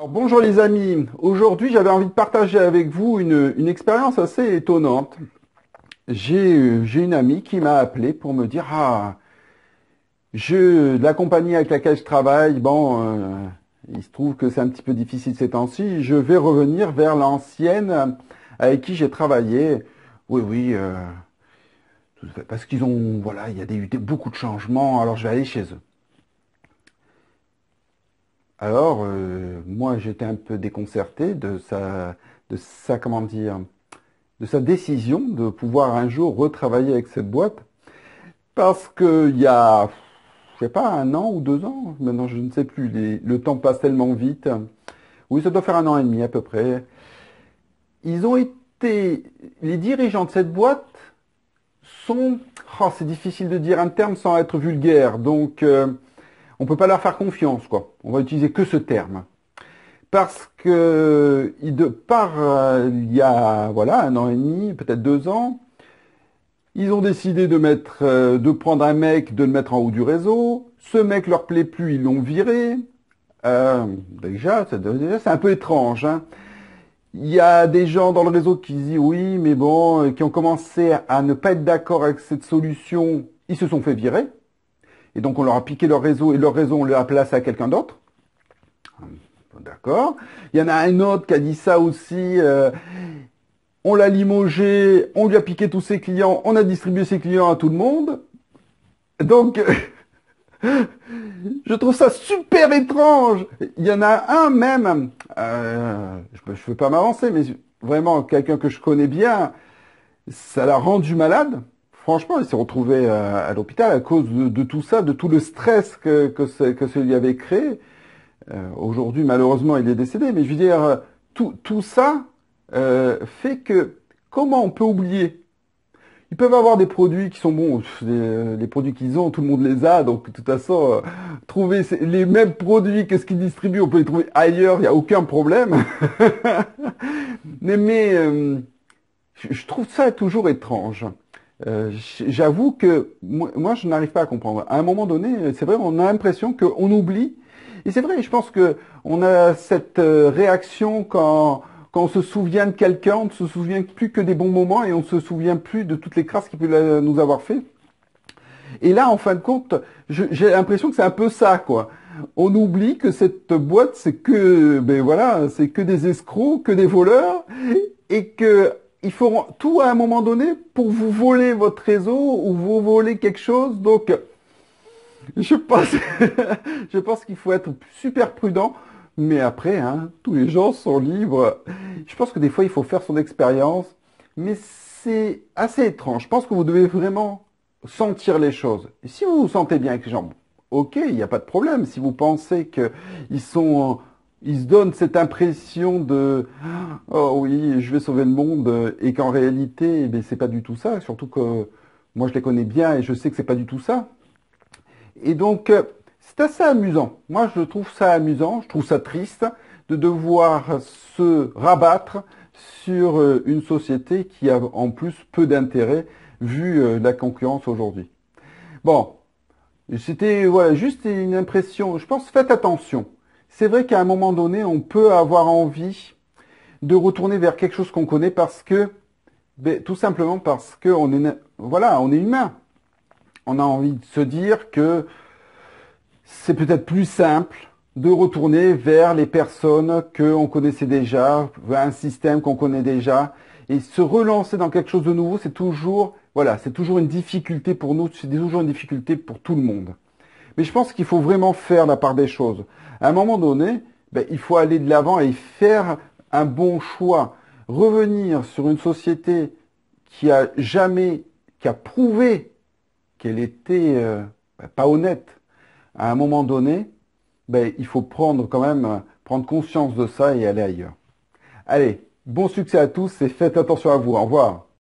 Alors, bonjour les amis, aujourd'hui j'avais envie de partager avec vous une expérience assez étonnante. J'ai une amie qui m'a appelé pour me dire la compagnie avec laquelle je travaille, il se trouve que c'est un petit peu difficile ces temps-ci, je vais revenir vers l'ancienne avec qui j'ai travaillé. Oui, oui, parce qu'ils ont, voilà, il y a eu beaucoup de changements, alors je vais aller chez eux. Alors, moi j'étais un peu déconcerté de sa, comment dire, de sa décision de pouvoir un jour retravailler avec cette boîte parce qu'il y a, je sais pas, 1 an ou 2 ans, maintenant je ne sais plus, le temps passe tellement vite. Oui, ça doit faire 1 an et demi à peu près. Ils ont été, les dirigeants de cette boîte sont, c'est difficile de dire un terme sans être vulgaire, donc on peut pas leur faire confiance, quoi. On va utiliser que ce terme. Parce que, il y a, voilà, 1 an et demi, peut-être 2 ans, ils ont décidé de prendre un mec, de le mettre en haut du réseau. Ce mec leur plaît plus, ils l'ont viré. Déjà, c'est un peu étrange, hein. Il y a des gens dans le réseau qui disent oui, mais bon, qui ont commencé à ne pas être d'accord avec cette solution. Ils se sont fait virer. Et donc, on leur a piqué leur réseau et leur réseau, on l'a placé à quelqu'un d'autre. D'accord. Il y en a un autre qui a dit ça aussi. On l'a limogé, on lui a piqué tous ses clients, on a distribué ses clients à tout le monde. Donc, je trouve ça super étrange. Il y en a un même, je ne veux pas m'avancer, mais vraiment quelqu'un que je connais bien, ça l'a rendu malade. Franchement, il s'est retrouvé à l'hôpital à cause de tout ça, de tout le stress que ça lui avait créé. Aujourd'hui, malheureusement, il est décédé, mais je veux dire, tout ça fait que comment on peut oublier? Ils peuvent avoir des produits qui sont bons, les produits qu'ils ont, tout le monde les a, donc de toute façon, trouver les mêmes produits que ce qu'ils distribuent, on peut les trouver ailleurs, il n'y a aucun problème. Mais je trouve ça toujours étrange. J'avoue que moi, je n'arrive pas à comprendre. À un moment donné, c'est vrai, on a l'impression qu'on oublie. Et c'est vrai, je pense que on a cette réaction quand on se souvient de quelqu'un, on ne se souvient plus que des bons moments et on ne se souvient plus de toutes les crasses qu'il peut nous avoir fait. Et là, en fin de compte, j'ai l'impression que c'est un peu ça, quoi. On oublie que cette boîte, c'est que, ben voilà, c'est que des escrocs, que des voleurs, et que ils feront tout à un moment donné pour vous voler votre réseau ou vous voler quelque chose. Donc, je pense, je pense qu'il faut être super prudent. Mais après, hein, tous les gens sont libres. Je pense que des fois, il faut faire son expérience. Mais c'est assez étrange. Je pense que vous devez vraiment sentir les choses. Et si vous vous sentez bien avec les gens, ok, il n'y a pas de problème. Si vous pensez qu'ils sont, ils se donnent cette impression de, oh oui, je vais sauver le monde, et qu'en réalité, eh bien, c'est pas du tout ça. Surtout que moi, je les connais bien et je sais que c'est pas du tout ça. Et donc, c'est assez amusant. Moi, je trouve ça amusant, je trouve ça triste de devoir se rabattre sur une société qui a en plus peu d'intérêt vu la concurrence aujourd'hui. Bon, c'était voilà, juste une impression. Je pense, faites attention. C'est vrai qu'à un moment donné, on peut avoir envie de retourner vers quelque chose qu'on connaît parce que, ben, tout simplement parce que voilà, on est humain. On a envie de se dire que c'est peut-être plus simple de retourner vers les personnes qu'on connaissait déjà, vers un système qu'on connaît déjà, et se relancer dans quelque chose de nouveau, c'est toujours, voilà, c'est toujours une difficulté pour nous, c'est toujours une difficulté pour tout le monde. Mais je pense qu'il faut vraiment faire la part des choses. À un moment donné, ben, il faut aller de l'avant et faire un bon choix. Revenir sur une société qui a jamais, qui a prouvé qu'elle était ben, pas honnête, à un moment donné, ben, il faut prendre quand même, prendre conscience de ça et aller ailleurs. Allez, bon succès à tous et faites attention à vous. Au revoir.